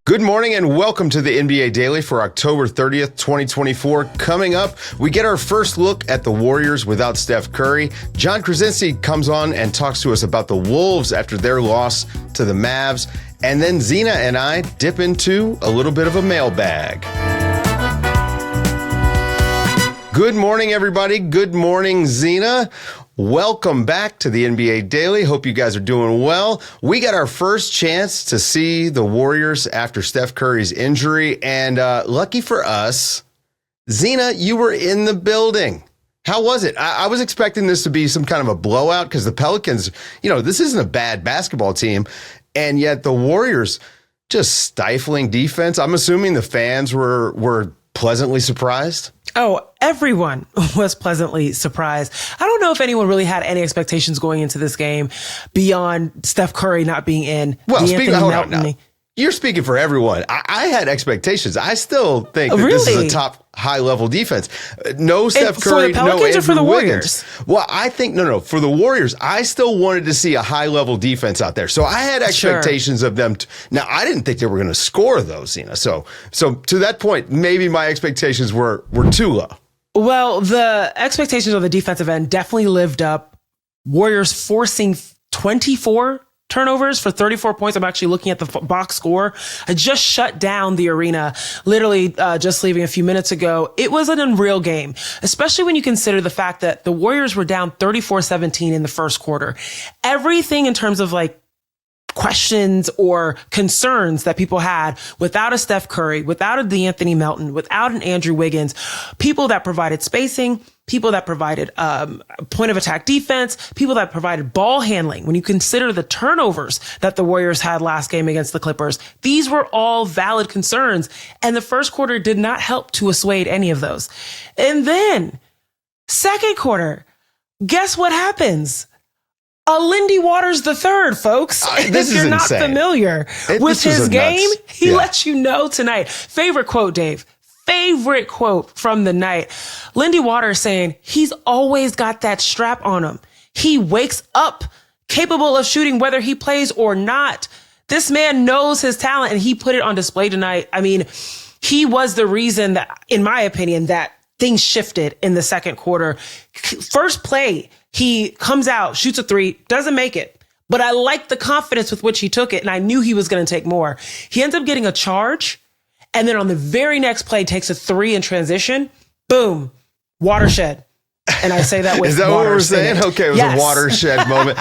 Good morning and welcome to the NBA Daily for October 30th, 2024. Coming up, we get our first look at the Warriors without Steph Curry. Jon Krawczynski comes on and talks to us about the Wolves after their loss to the Mavs. And then Zena and I dip into a little bit of a mailbag. Good morning, everybody. Good morning, Zena. Welcome back to the NBA Daily. Hope you guys are doing well. We got our first chance to see the Warriors after Steph Curry's injury. And lucky for us, Zena, you were in the building. How was it? I was expecting this to be some kind of a blowout because the Pelicans, this isn't a bad basketball team. And yet the Warriors just stifling defense. I'm assuming the fans were pleasantly surprised. Oh, everyone was pleasantly surprised. I don't know if anyone really had any expectations going into this game beyond Steph Curry not being in. Well, you're speaking for everyone. I had expectations. I still think that this is a top high-level defense. No Steph Curry, for the Pelicans no Andrew or for the Wiggins. Warriors? Well, I think, no. For the Warriors, I still wanted to see a high-level defense out there. So I had expectations of them. Now, I didn't think they were going to score, though, Zena. So to that point, maybe my expectations were too low. Well, the expectations on the defensive end definitely lived up. Warriors forcing 24 turnovers for 34 points. I'm actually looking at the box score. I just shut down the arena, literally just leaving a few minutes ago. It was an unreal game, especially when you consider the fact that the Warriors were down 34-17 in the first quarter. Everything in terms of questions or concerns that people had without a Steph Curry, without a DeAnthony Melton, without an Andrew Wiggins, people that provided spacing, people that provided point of attack defense, people that provided ball handling. When you consider the turnovers that the Warriors had last game against the Clippers, these were all valid concerns. And the first quarter did not help to assuage any of those. And then second quarter, guess what happens? A Lindy Waters III, folks. If you're not familiar with his game, he lets you know tonight. Favorite quote, Dave. Favorite quote from the night. Lindy Waters saying he's always got that strap on him. He wakes up capable of shooting whether he plays or not. This man knows his talent and he put it on display tonight. I mean, he was the reason that, in my opinion, that things shifted in the second quarter. First play, he comes out, shoots a three, doesn't make it. But I like the confidence with which he took it, and I knew he was going to take more. He ends up getting a charge, and then on the very next play, takes a three in transition. Boom. Watershed. And I say that with Is that what we're saying? Okay, it was a watershed moment.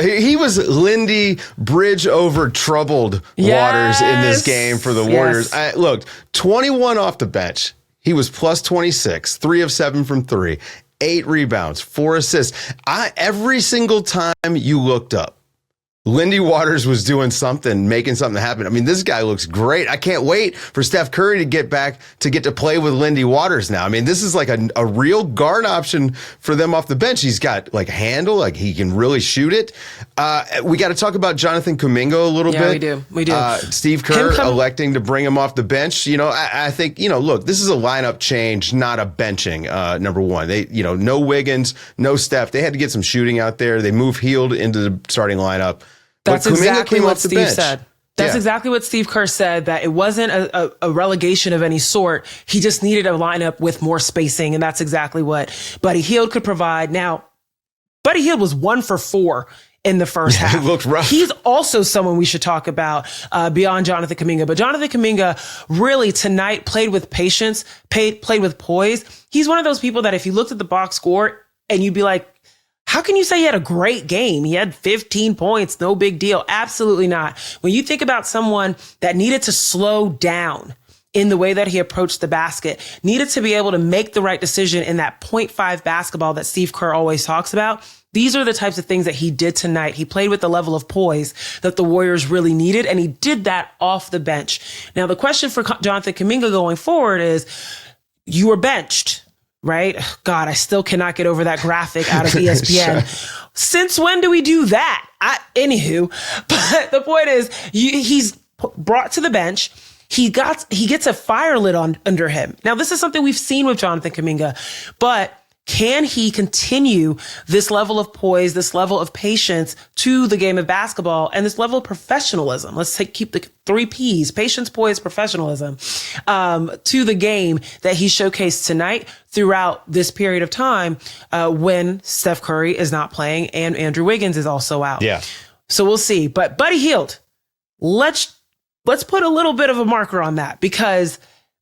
He was Lindy Bridge over troubled waters in this game for the Warriors. Look, 21 off the bench. He was plus 26, 3 of 7 from 3, 8 rebounds, 4 assists. Every single time you looked up, Lindy Waters was doing something, making something happen. I mean, this guy looks great. I can't wait for Steph Curry to get to play with Lindy Waters now. I mean, this is like a real guard option for them off the bench. He's got handle, he can really shoot it. We got to talk about Jonathan Kuminga a little bit. Yeah, we do. Steve Kerr electing to bring him off the bench. I think, look, this is a lineup change, not a benching. Number one, they, no Wiggins, no Steph. They had to get some shooting out there. They moved Hield into the starting lineup. That's exactly what Steve said. That's exactly what Steve Kerr said, that it wasn't a relegation of any sort. He just needed a lineup with more spacing, and that's exactly what Buddy Hield could provide. Now, Buddy Hield was 1 for 4 in the first half. It looked rough. He's also someone we should talk about beyond Jonathan Kuminga. But Jonathan Kuminga really tonight played with patience, played with poise. He's one of those people that if you looked at the box score and you'd be like, how can you say he had a great game? He had 15 points, no big deal. Absolutely not. When you think about someone that needed to slow down in the way that he approached the basket, needed to be able to make the right decision in that 0.5 basketball that Steve Kerr always talks about, these are the types of things that he did tonight. He played with the level of poise that the Warriors really needed, and he did that off the bench. Now, the question for Jonathan Kuminga going forward is, you were benched, right? God, I still cannot get over that graphic out of ESPN. Since when do we do that? Anywho, but the point is, he's brought to the bench. He gets a fire lit under him. Now, this is something we've seen with Jonathan Kuminga, but Can he continue this level of poise, this level of patience to the game of basketball, and this level of professionalism? Let's keep the 3 Ps, patience, poise, professionalism, to the game that he showcased tonight throughout this period of time when Steph Curry is not playing and Andrew Wiggins is also out. Yeah. So we'll see. But Buddy Hield, let's put a little bit of a marker on that, because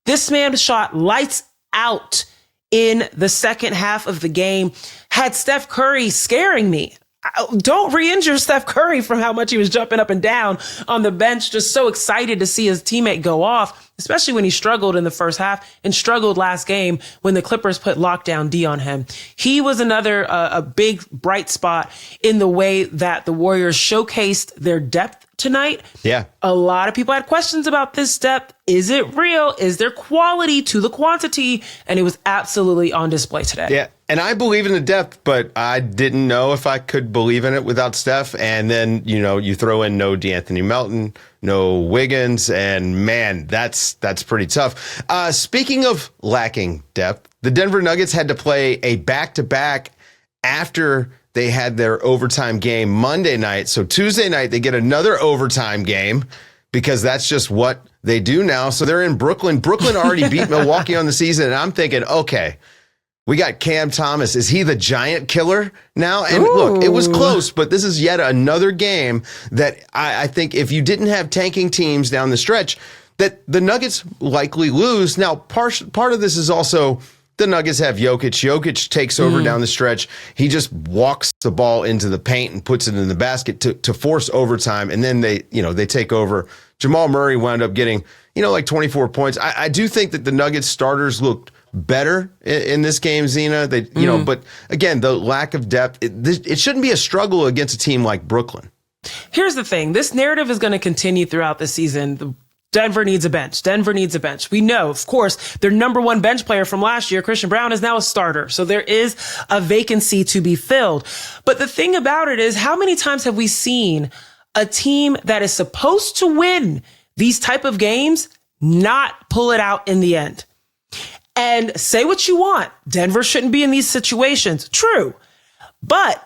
this man shot lights out in the second half of the game, had Steph Curry scaring me. Don't re-injure Steph Curry from how much he was jumping up and down on the bench, just so excited to see his teammate go off, especially when he struggled in the first half and struggled last game when the Clippers put lockdown D on him. He was another a big bright spot in the way that the Warriors showcased their depth tonight. Yeah. A lot of people had questions about this depth. Is it real? Is there quality to the quantity? And it was absolutely on display today. Yeah. And I believe in the depth, but I didn't know if I could believe in it without Steph. And then, you throw in no DeAnthony Melton, no Wiggins, and man, that's pretty tough. Speaking of lacking depth, the Denver Nuggets had to play a back-to-back after they had their overtime game Monday night. So Tuesday night, they get another overtime game because that's just what they do now. So they're in Brooklyn. Brooklyn already beat Milwaukee on the season. And I'm thinking, okay, we got Cam Thomas. Is he the giant killer now? And look, it was close, but this is yet another game that I think if you didn't have tanking teams down the stretch, that the Nuggets likely lose. Now, part of this is also the Nuggets have Jokic. Jokic takes over down the stretch. He just walks the ball into the paint and puts it in the basket to force overtime. And then they take over. Jamal Murray wound up getting, like 24 points. I do think that the Nuggets starters looked better in this game, Zena. But again, the lack of depth, it shouldn't be a struggle against a team like Brooklyn. Here's the thing. This narrative is going to continue throughout the season. Denver needs a bench. Denver needs a bench. We know, of course, their number one bench player from last year, Christian Brown, is now a starter. So there is a vacancy to be filled. But the thing about it is, how many times have we seen a team that is supposed to win these type of games not pull it out in the end? And say what you want, Denver shouldn't be in these situations. True. But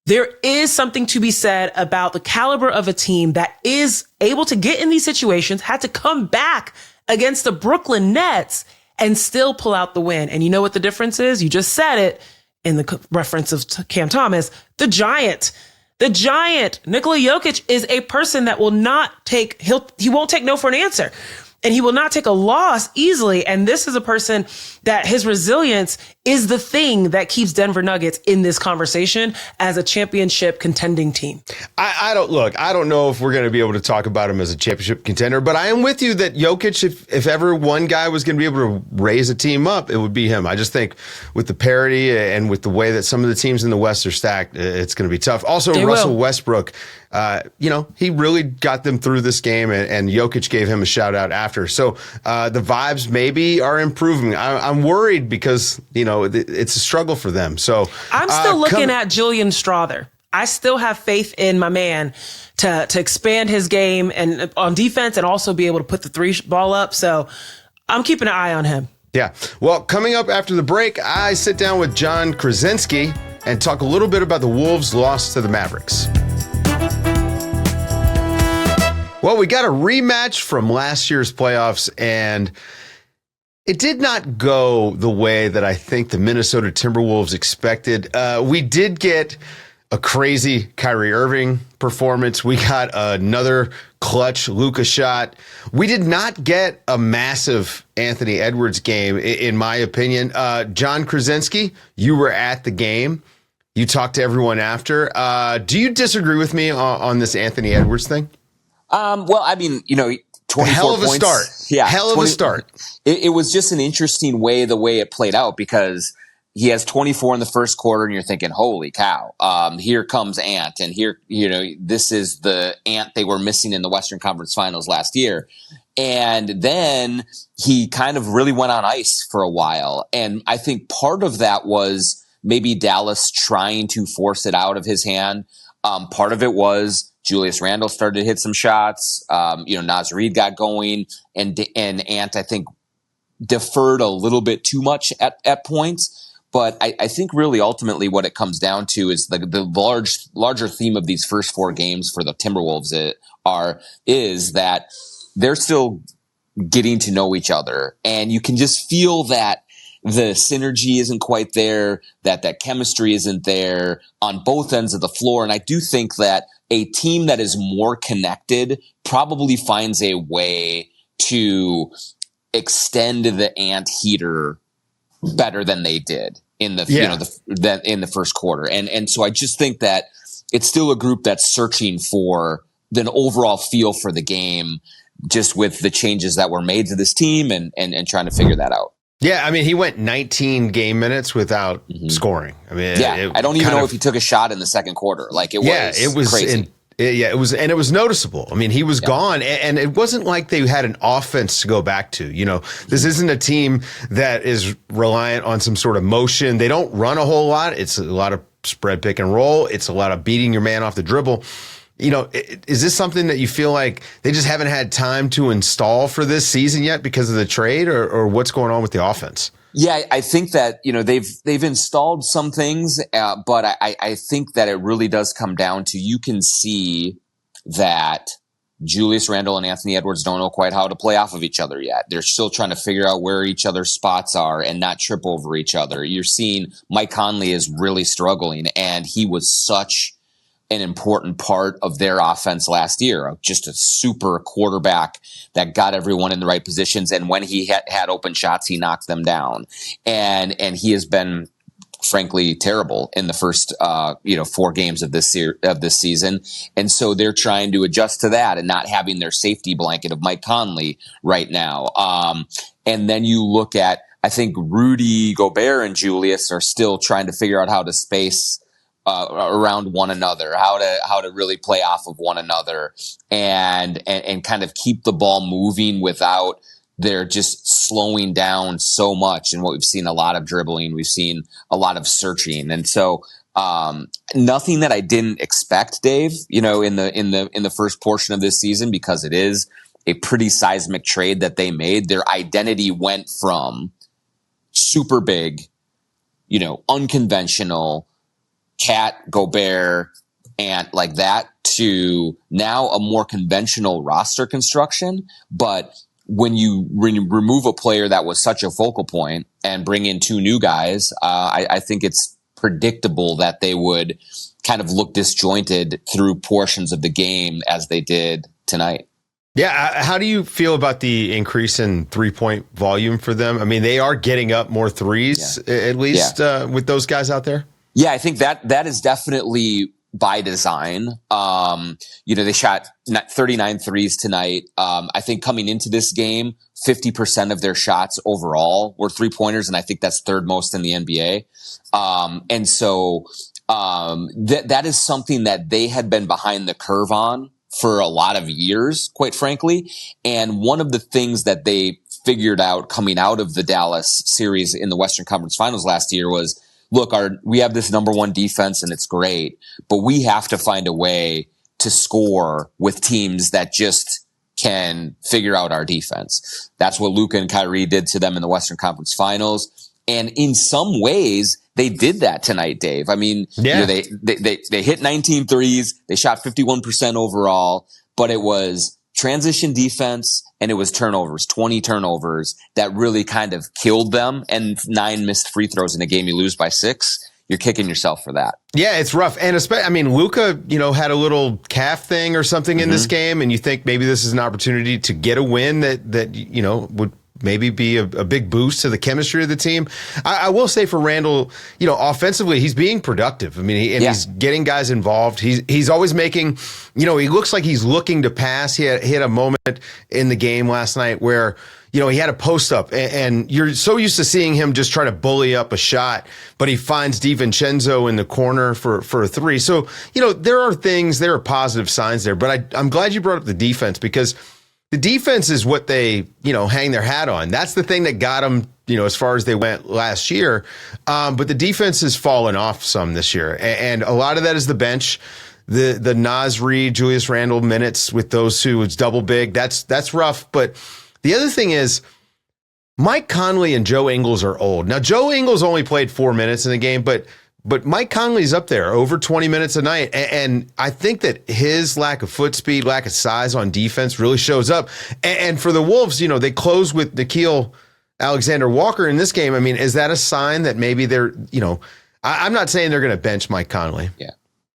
there is something to be said about the caliber of a team that is able to get in these situations, had to come back against the Brooklyn Nets and still pull out the win. And you know what the difference is? You just said it in the reference of Cam Thomas, the giant. The giant, Nikola Jokic, is a person that will not take, he won't take no for an answer. And he will not take a loss easily. And this is a person that his resilience is the thing that keeps Denver Nuggets in this conversation as a championship contending team. I don't know if we're going to be able to talk about him as a championship contender, but I am with you that Jokic, if ever one guy was going to be able to raise a team up, it would be him. I just think with the parity and with the way that some of the teams in the West are stacked, it's going to be tough. Also, Russell Westbrook, he really got them through this game, and Jokic gave him a shout out after. So the vibes maybe are improving. I'm worried because, it's a struggle for them. So I'm still looking at Julian Strawther. I still have faith in my man to expand his game and on defense and also be able to put the three ball up. So I'm keeping an eye on him. Yeah. Well, coming up after the break, I sit down with Jon Krawczynski and talk a little bit about the Wolves' loss to the Mavericks. Well, we got a rematch from last year's playoffs, and it did not go the way that I think the Minnesota Timberwolves expected. We did get a crazy Kyrie Irving performance. We got another clutch Luka shot. We did not get a massive Anthony Edwards game, in my opinion. Jon Krawczynski, you were at the game. You talked to everyone after. Do you disagree with me on this Anthony Edwards thing? Well, I mean, 24 hell of a points. start. Yeah. Hell of a start. It was just an interesting way it played out, because he has 24 in the first quarter and you're thinking, holy cow, here comes Ant. And here, this is the Ant they were missing in the Western Conference Finals last year. And then he kind of really went on ice for a while. And I think part of that was maybe Dallas trying to force it out of his hand. Part of it was Julius Randle started to hit some shots. Naz Reid got going, and Ant, I think, deferred a little bit too much at points. But I think really ultimately what it comes down to is the larger theme of these first 4 games for the Timberwolves is that they're still getting to know each other. And you can just feel that the synergy isn't quite there, that chemistry isn't there on both ends of the floor. And I do think that a team that is more connected probably finds a way to extend the Ant heater better than they did in the in the first quarter. And so I just think that it's still a group that's searching for an overall feel for the game, just with the changes that were made to this team and trying to figure that out. Yeah, I mean, he went 19 game minutes without scoring. I mean, I don't even know if he took a shot in the second quarter. Like it was crazy. It was noticeable. I mean, he was gone, and it wasn't like they had an offense to go back to. You know, this isn't a team that is reliant on some sort of motion. They don't run a whole lot. It's a lot of spread pick and roll. It's a lot of beating your man off the dribble. You know, is this something that you feel like they just haven't had time to install for this season yet because of the trade, or what's going on with the offense? Yeah, I think that, you know, they've installed some things, but I think that it really does come down to, you can see that Julius Randle and Anthony Edwards don't know quite how to play off of each other yet. They're still trying to figure out where each other's spots are and not trip over each other. You're seeing Mike Conley is really struggling, and he was such an important part of their offense last year, just a super quarterback that got everyone in the right positions. And when he had open shots, he knocked them down. And he has been, frankly, terrible in the first 4 games of this season. And so they're trying to adjust to that and not having their safety blanket of Mike Conley right now. And then you look at, I think Rudy Gobert and Julius are still trying to figure out how to space around one another, how to really play off of one another, and kind of keep the ball moving without they're just slowing down so much. And what we've seen, a lot of dribbling, we've seen a lot of searching, and so nothing that I didn't expect, Dave. You know, in the first portion of this season, because it is a pretty seismic trade that they made. Their identity went from super big, you know, unconventional, Cat, Gobert, and like that, to now a more conventional roster construction. But when you remove a player that was such a focal point and bring in 2 new guys, I think it's predictable that they would kind of look disjointed through portions of the game as they did tonight. Yeah. How do you feel about the increase in 3-point volume for them? I mean, they are getting up more threes, at least with those guys out there. Yeah, I think that is definitely by design. You know, they shot 39 threes tonight. I think coming into this game, 50% of their shots overall were 3-pointers, and I think that's 3rd most in the NBA. And so that is something that they had been behind the curve on for a lot of years, quite frankly. And one of the things that they figured out coming out of the Dallas series in the Western Conference Finals last year was, look, we have this number 1 defense and it's great, but we have to find a way to score with teams that just can figure out our defense. That's what Luka and Kyrie did to them in the Western Conference Finals. And in some ways, they did that tonight, Dave. I mean, you know, they hit 19 threes, they shot 51% overall, but it was transition defense and it was turnovers, 20 turnovers that really kind of killed them, and 9 missed free throws in a game you lose by 6. You're kicking yourself for that. Yeah, it's rough. And especially, I mean, Luka, you know, had a little calf thing or something in this game, and you think maybe this is an opportunity to get a win that you know, would maybe be a big boost to the chemistry of the team. I will say for Randle, you know, offensively, he's being productive. I mean, he's getting guys involved. He's always making, you know, he looks like he's looking to pass. He had a moment in the game last night where, you know, he had a post up, and you're so used to seeing him just try to bully up a shot, but he finds DiVincenzo in the corner for a 3. So, you know, there are positive signs there, but I'm glad you brought up the defense, because the defense is what they, you know, hang their hat on. That's the thing that got them, you know, as far as they went last year. But the defense has fallen off some this year. And a lot of that is the bench. The Naz Reid, Julius Randle minutes with those 2, it's double big. That's rough. But the other thing is, Mike Conley and Joe Ingles are old. Now, Joe Ingles only played 4 minutes in the game, but Mike Conley's up there over 20 minutes a night. And I think that his lack of foot speed, lack of size on defense really shows up. And for the Wolves, they close with Nickeil Alexander-Walker in this game. I mean, is that a sign that maybe they're, I'm not saying they're going to bench Mike Conley. Yeah.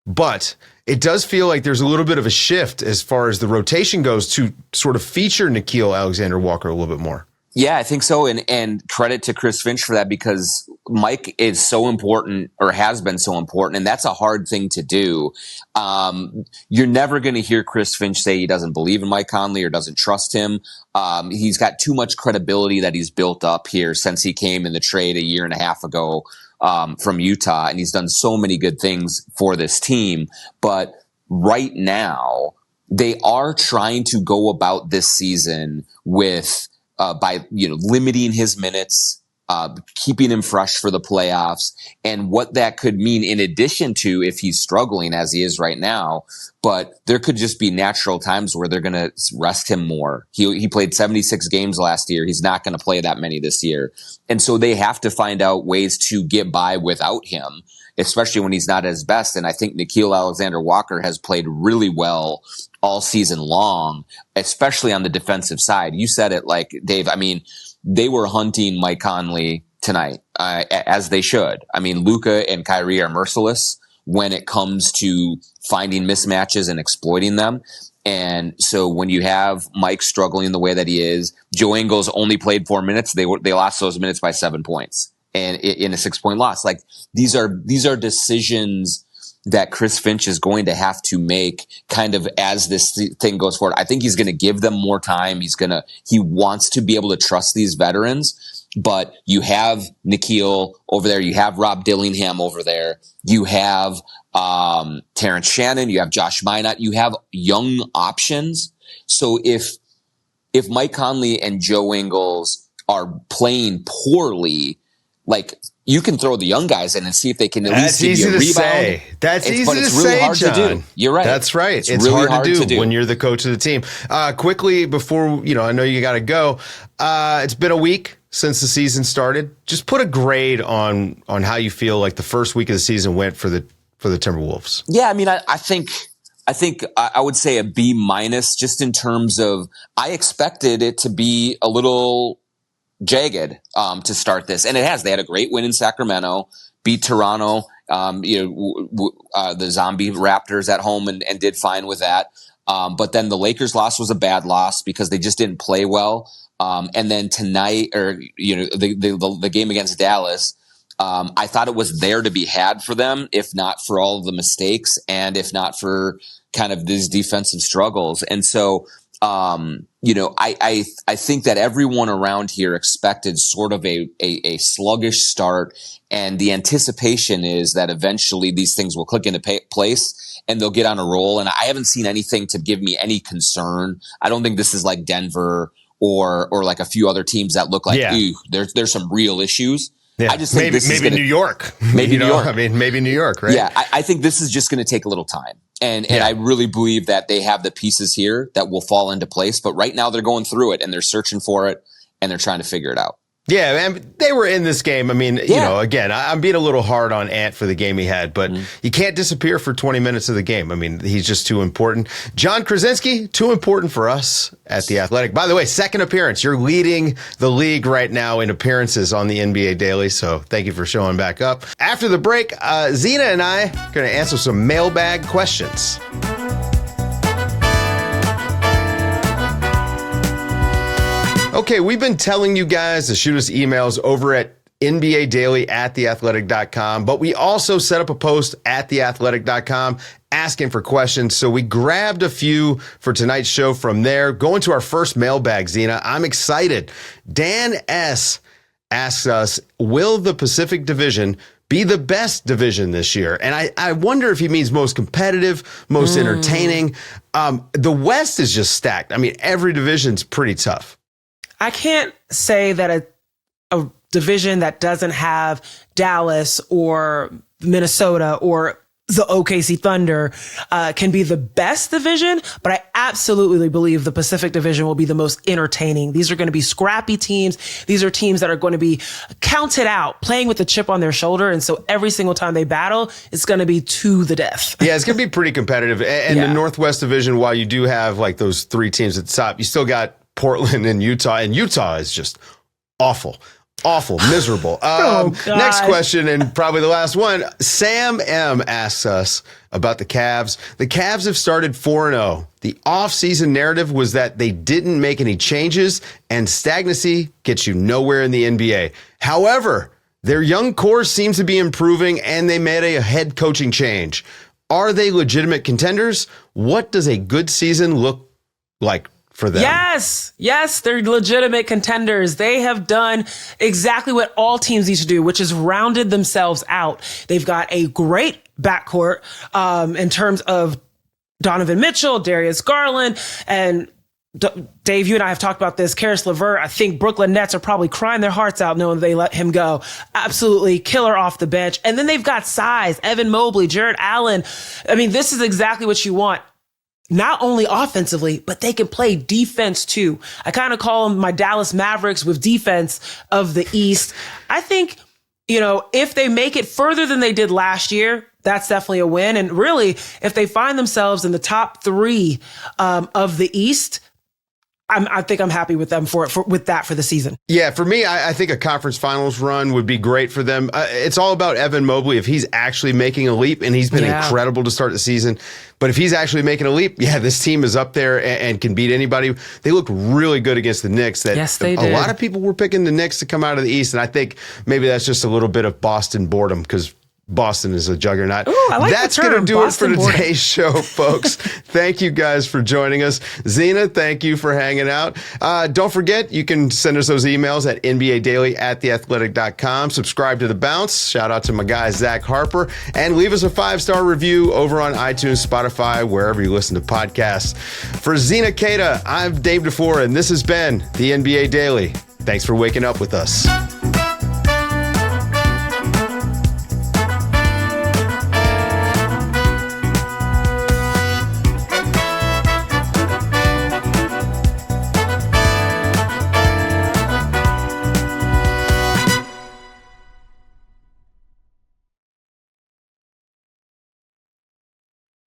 But it does feel like there's a little bit of a shift as far as the rotation goes to sort of feature Nickeil Alexander-Walker a little bit more. Yeah, I think so. And credit to Chris Finch for that, because Mike is so important, or has been so important, and that's a hard thing to do. You're never going to hear Chris Finch say he doesn't believe in Mike Conley or doesn't trust him. He's got too much credibility that he's built up here since he came in the trade a year and a half ago from Utah, and he's done so many good things for this team. But right now, they are trying to go about this season with by limiting his minutes, keeping him fresh for the playoffs, and what that could mean in addition to if he's struggling as he is right now. But there could just be natural times where they're going to rest him more. He played 76 games last year. He's not going to play that many this year. And so they have to find out ways to get by without him, especially when he's not at his best. And I think Nickeil Alexander-Walker has played really well all season long, especially on the defensive side. You said it, like, Dave. I mean, they were hunting Mike Conley tonight, as they should. I mean, Luka and Kyrie are merciless when it comes to finding mismatches and exploiting them. And so when you have Mike struggling the way that he is, Joe Ingles only played 4 minutes. They lost those minutes by 7 points, and in a 6-point loss. Like, these are decisions that Chris Finch is going to have to make kind of as this thing goes forward. I think he's going to give them more time. He wants to be able to trust these veterans, but you have Nickeil over there. You have Rob Dillingham over there. You have Terrence Shannon. You have Josh Minott. You have young options. So if Mike Conley and Joe Ingles are playing poorly, like, you can throw the young guys in and see if they can at least give you a rebound. Say. That's easy but to it's really say, hard John. to do. You're right. That's right. It's really hard to do when you're the coach of the team. Quickly, before, I know you got to go. It's been a week since the season started. Just put a grade on how you feel like the first week of the season went for the Timberwolves. Yeah, I mean, I think I would say a B-, just in terms of, I expected it to be a little jagged to start this, and it has. They had a great win in Sacramento, beat Toronto, the zombie Raptors at home, and did fine with that. But then the Lakers loss was a bad loss because they just didn't play well. And then tonight, or the game against Dallas, I thought it was there to be had for them, if not for all of the mistakes, and if not for kind of these defensive struggles. And so, I think that everyone around here expected sort of a sluggish start, and the anticipation is that eventually these things will click into place and they'll get on a roll. And I haven't seen anything to give me any concern. I don't think this is like Denver or like a few other teams that look like, ooh, there's some real issues. Yeah. I just think maybe New York. Maybe New York. I mean, maybe New York, right? Yeah, I think this is just going to take a little time. And I really believe that they have the pieces here that will fall into place. But right now they're going through it, and they're searching for it, and they're trying to figure it out. Yeah, man, they were in this game. I mean, again, I'm being a little hard on Ant for the game he had, but you can't disappear for 20 minutes of the game. I mean, he's just too important. Jon Krawczynski, too important for us at The Athletic. By the way, second appearance. You're leading the league right now in appearances on the NBA Daily, so thank you for showing back up. After the break, Zena and I are going to answer some mailbag questions. Okay, we've been telling you guys to shoot us emails over at NBA Daily at theathletic.com, but we also set up a post at theathletic.com asking for questions. So we grabbed a few for tonight's show from there. Going to our first mailbag, Zena. I'm excited. Dan S. asks us, will the Pacific Division be the best division this year? And I wonder if he means most competitive, most entertaining. The West is just stacked. I mean, every division's pretty tough. I can't say that a division that doesn't have Dallas or Minnesota or the OKC Thunder can be the best division, but I absolutely believe the Pacific Division will be the most entertaining. These are going to be scrappy teams. These are teams that are going to be counted out, playing with a chip on their shoulder. And so every single time they battle, it's going to be to the death. Yeah, it's going to be pretty competitive. And the Northwest Division, while you do have like those three teams at the top, you still got Portland and Utah is just awful, miserable. Next question, and probably the last one. Sam M asks us about the Cavs. The Cavs have started 4-0. The offseason narrative was that they didn't make any changes, and stagnancy gets you nowhere in the NBA. However, their young core seems to be improving, and they made a head coaching change. Are they legitimate contenders? What does a good season look like for them? Yes, they're legitimate contenders. They have done exactly what all teams need to do, which is rounded themselves out. They've got a great backcourt in terms of Donovan Mitchell, Darius Garland, and Dave, you and I have talked about this. Karis LeVert, I think Brooklyn Nets are probably crying their hearts out knowing they let him go. Absolutely killer off the bench. And then they've got size, Evan Mobley, Jarrett Allen. I mean, this is exactly what you want. Not only offensively, but they can play defense too. I kind of call them my Dallas Mavericks with defense of the East. I think, if they make it further than they did last year, that's definitely a win. And really, if they find themselves in the top 3 of the East, I think I'm happy with them for the season. Yeah, for me, I think a conference finals run would be great for them. It's all about Evan Mobley. If he's actually making a leap, and he's been incredible to start the season, but if he's actually making a leap, this team is up there and can beat anybody. They look really good against the Knicks. Yes, they did. A lot of people were picking the Knicks to come out of the East, and I think maybe that's just a little bit of Boston boredom because Boston is a juggernaut. Ooh, I like That's going to do it for today's show, folks. Thank you guys for joining us. Zena, thank you for hanging out. Don't forget, you can send us those emails at NBADaily@theathletic.com. Subscribe to The Bounce. Shout out to my guy, Zach Harper. And leave us a 5-star review over on iTunes, Spotify, wherever you listen to podcasts. For Zena Keita, I'm Dave DuFour, and this has been the NBA Daily. Thanks for waking up with us.